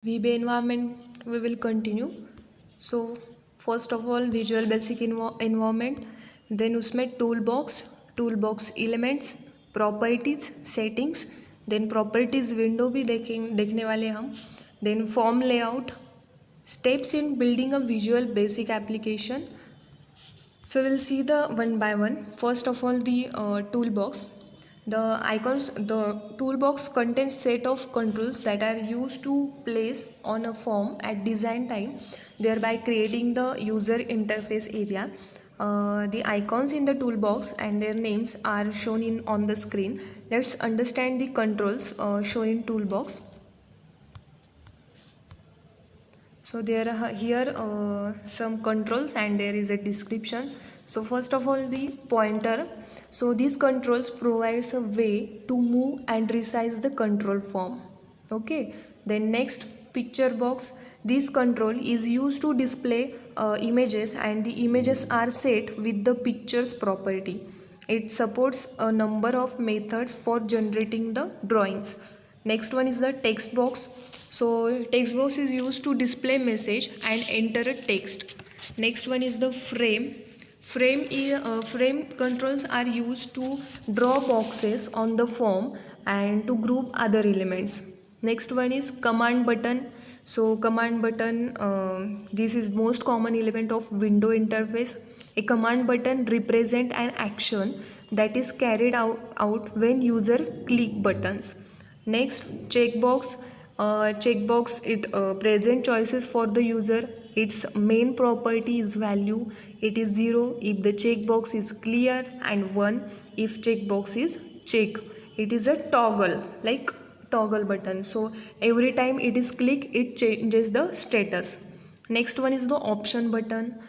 VBA environment we will continue. So first of all visual basic environment, then उसमें tool box elements, properties, settings, then properties window भी देखने वाले हम, then form layout, steps in building a visual basic application. So we'll see the one by one. First of all, the toolbox. The toolbox contains set of controls that are used to place on a form at design time, thereby creating the user interface area. The icons in the toolbox and their names are shown in on the screen. Let's understand the controls shown in toolbox. So there are here some controls and there is a description. So first of all, the pointer. So these controls provides a way to move and resize the control form. Okay. Then next, picture box. This control is used to display images, and the images are set with the pictures property. It supports a number of methods for generating the drawings. Next one is the text box. So text box is used to display message and enter a text. Next one is the frame. Frame controls are used to draw boxes on the form and to group other elements. Next one is command button. So command button, this is most common element of window interface. A command button represent an action that is carried out when user click buttons. Next, checkbox. Checkbox it present choices for the user. Its main property is value. It is 0 if the checkbox is clear and 1 if checkbox is check. It is a toggle, like toggle button. So every time it is click, it changes the status. Next one is the option button.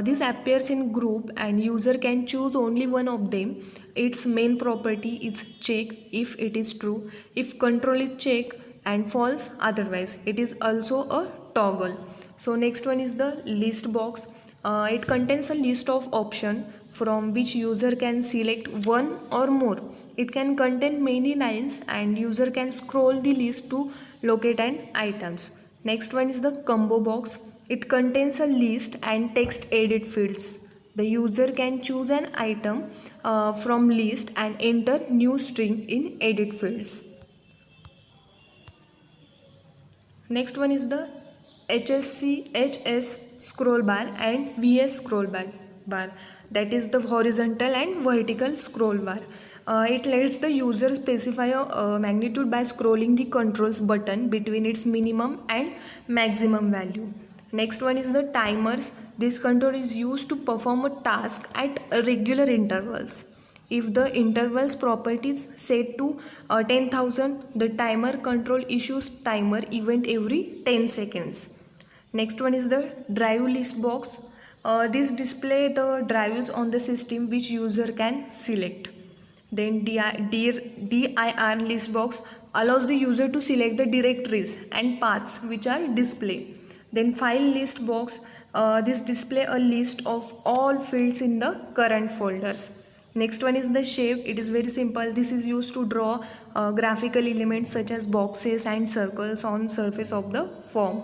This appears in group and user can choose only one of them. Its main property is check if it is true. If control is check and false otherwise. It is also a toggle. So next one is the list box. It contains a list of options from which user can select one or more. It can contain many lines and user can scroll the list to locate an items. Next one is the combo box. It contains a list and text edit fields. The user can choose an item from list and enter new string in edit fields. Next one is the HS scroll bar and VS scroll bar. That is the horizontal and vertical scroll bar. It lets the user specify a magnitude by scrolling the controls button between its minimum and maximum value. Next one is the timers. This control is used to perform a task at regular intervals. If the intervals properties set to 10,000, the timer control issues timer event every 10 seconds. Next one is the drive list box. This display the drives on the system which user can select. Then dir list box allows the user to select the directories and paths which are displayed. Then file list box, this display a list of all fields in the current folders. Next one is the shape. It is very simple. This is used to draw graphical elements such as boxes and circles on surface of the form.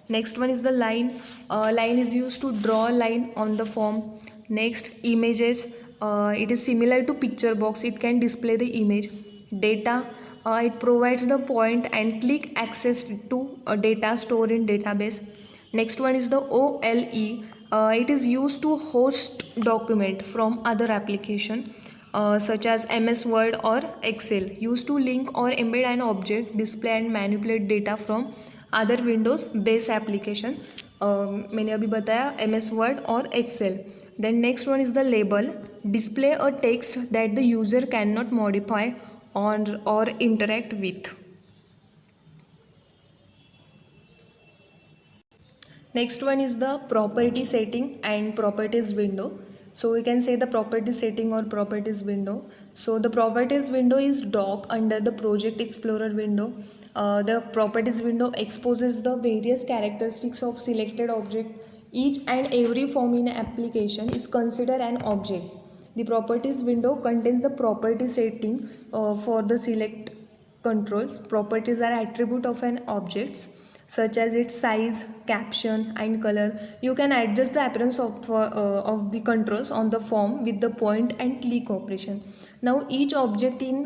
Next one is the line. Line is used to draw a line on the form. Next, images. It is similar to picture box. It can display the image. Data. It provides the point and click access to a data stored in database. Next one is the OLE. It is used to host document from other application such as MS Word or Excel, used to link or embed an object, display and manipulate data from other Windows base application. मैंने अभी बताया MS Word और Excel. Then next one is the label. Display a text that the user cannot modify or interact with. Next one is the property setting and properties window. So we can say the property setting or properties window. So the properties window is dock under the project explorer window. The properties window exposes the various characteristics of selected object. Each and every form in an application is considered an object. The properties window contains the property setting for the select controls. Properties are attribute of an objects. such as its size, caption and color. You can adjust the appearance of the controls on the form with the point and click operation. Now each object in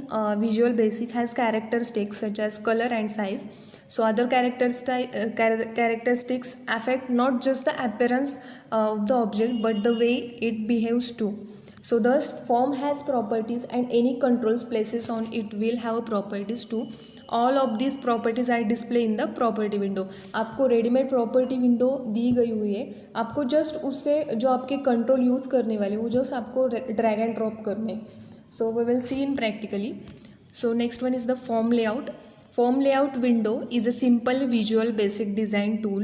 Visual Basic has characteristics such as color and size. So other characteristics affect not just the appearance of the object but the way it behaves too. So thus form has properties and any controls places on it will have properties too. All of these properties are displayed in the property window. आपको readymade property window दी गई हुई है, आपको just उससे जो आपके control use करने वाले वो जस्ट आपको ड्रैग एंड ड्रॉप करने. So we will see in practically. So next one is the form layout. Form layout window is a simple Visual Basic design tool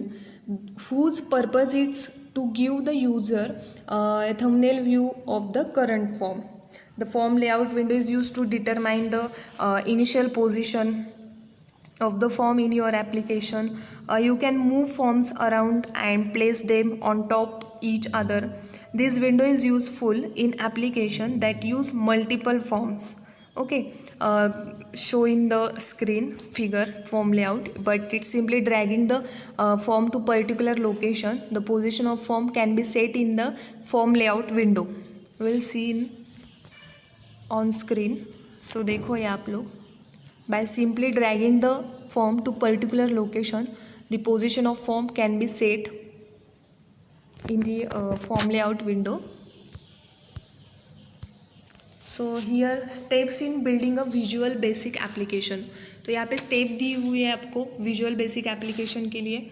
whose purpose is to give the user a thumbnail view of the current form. The form layout window is used to determine the initial position of the form in your application. You can move forms around and place them on top each other. This window is useful in application that use multiple forms. Okay, show in the screen figure form layout, but it's simply dragging the form to particular location. The position of form can be set in the form layout window. We'll see in on screen. So देखो ये आप लोग, by simply dragging the form to particular location, the position of form can be set in the form layout window. So here steps in building a Visual Basic application. तो यहाँ पे step दी हुई है आपको Visual Basic application के लिए.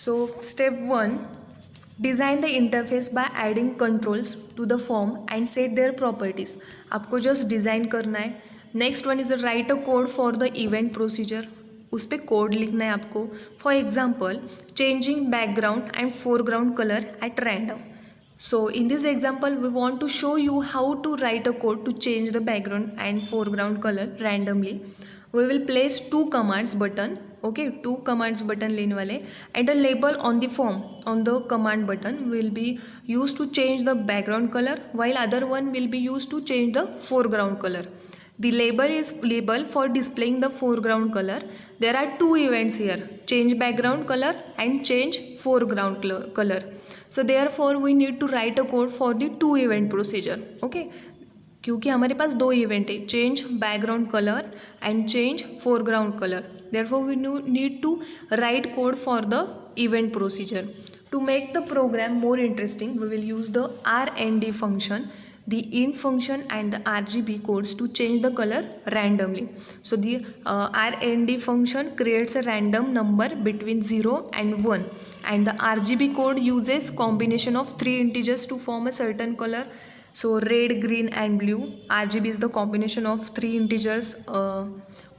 So step 1, design the interface by adding controls to the form and set their properties. आपको just design करना है. Next one is the write a code for the event procedure. उस पर code लिखना है आपको. For example changing background and foreground colour at random. So in this example we want to show you how to write a code to change the background and foreground color randomly. We will place two commands button. Okay, two commands button लेने वाले, and a label on the form on the command button will be used to change the background color while other one will be used to change the foreground color. The label is label for displaying the foreground color. There are two events here, change background color and change foreground color. So therefore we need to write a code for the two event procedure. Okay, क्योंकि हमारे पास दो event है, change background colour and change foreground colour. therefore we need to write code for the event procedure. To make the program more interesting, we will use the RND function, the int function and the RGB codes to change the color randomly. So the RND function creates a random number between 0 and 1, and the RGB code uses combination of three integers to form a certain color. So red, green and blue. RGB is the combination of three integers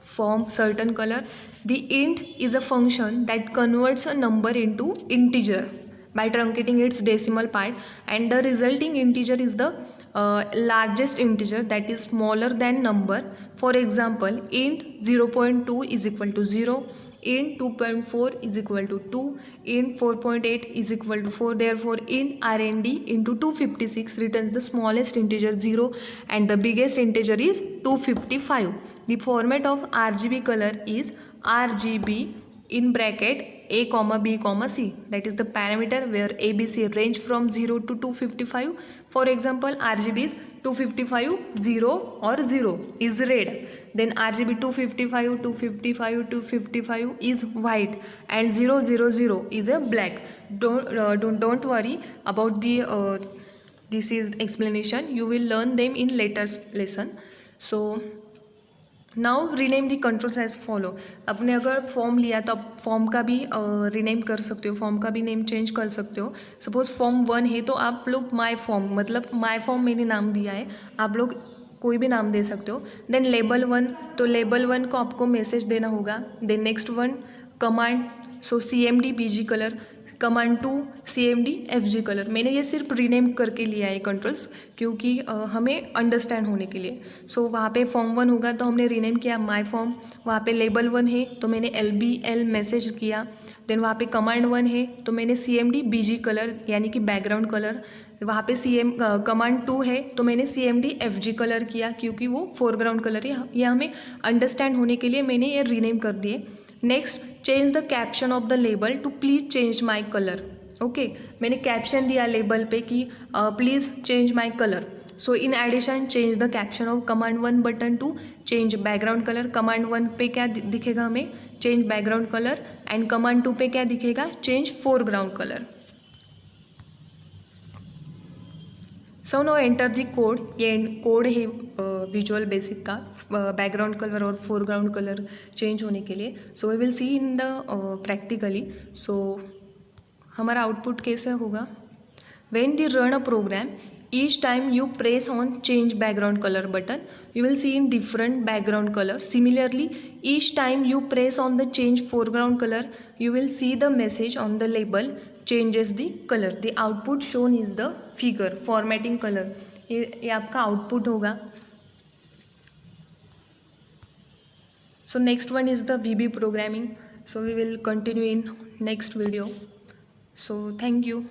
form certain color. The int is a function that converts a number into integer by truncating its decimal part, and the resulting integer is the largest integer, that is smaller than number. For example, int 0.2 is equal to 0, int 2.4 is equal to 2, int 4.8 is equal to 4. Therefore int RND into 256 returns the smallest integer 0 and the biggest integer is 255. The format of RGB color is RGB in bracket a comma b comma c, that is the parameter where ABC range from 0 to 255. For example, RGB is 255 0 or 0 is red, then RGB 255 255 255 is white, and 0 0 0 is a black. Don't worry about the this is explanation, you will learn them in later lesson. So now rename the controls as follow. आपने अगर form लिया तो आप form का भी rename कर सकते हो, फॉर्म का भी नेम चेंज कर सकते हो. सपोज फॉर्म 1 है तो आप लोग माय फॉर्म, मतलब माय फॉर्म मैंने नाम दिया है, आप लोग कोई भी नाम दे सकते हो. देन लेबल 1, तो लेबल 1 को आपको मैसेज देना होगा. देन नेक्स्ट वन कमांड, सो CMD BG colour, command 2 CMD FG colour. मैंने ये सिर्फ रीनेम करके लिया है कंट्रोल्स, क्योंकि हमें अंडरस्टैंड होने के लिए. सो वहाँ पे फॉर्म 1 होगा तो हमने रीनेम किया माय फॉर्म. वहाँ पे लेबल 1 है तो मैंने LBL मैसेज किया. देन वहाँ पे कमांड 1 है तो मैंने CMD BG कलर यानी कि बैकग्राउंड कलर. वहाँ पे कमांड 2 है तो मैंने CMD FG कलर किया, क्योंकि वो फोरग्राउंड कलर है. ये हमें अंडरस्टैंड होने के लिए मैंने ये रीनेम कर दिए. Next, change the caption of the label to please change my colour. Okay, मैंने कैप्शन दिया लेबल पे कि please change my colour. So in addition change the caption of command 1 button to change background colour. Command 1 पे क्या दिखेगा हमें? Change background colour. And command 2 पे क्या दिखेगा? Change foreground colour. So now enter the code. ये code है visual basic का बैकग्राउंड कलर और फोरग्राउंड कलर चेंज होने के लिए. So we will see in the practically. So हमारा आउटपुट कैसे होगा? When the run a program, each time you press on change background color button, you will see in different background color. Similarly, each time you press on the change foreground color, you will see the message on the label changes the color. The output shown is the figure formatting color. ये आपका output होगा. So next one is the VB programming. So we will continue in next video. So thank you.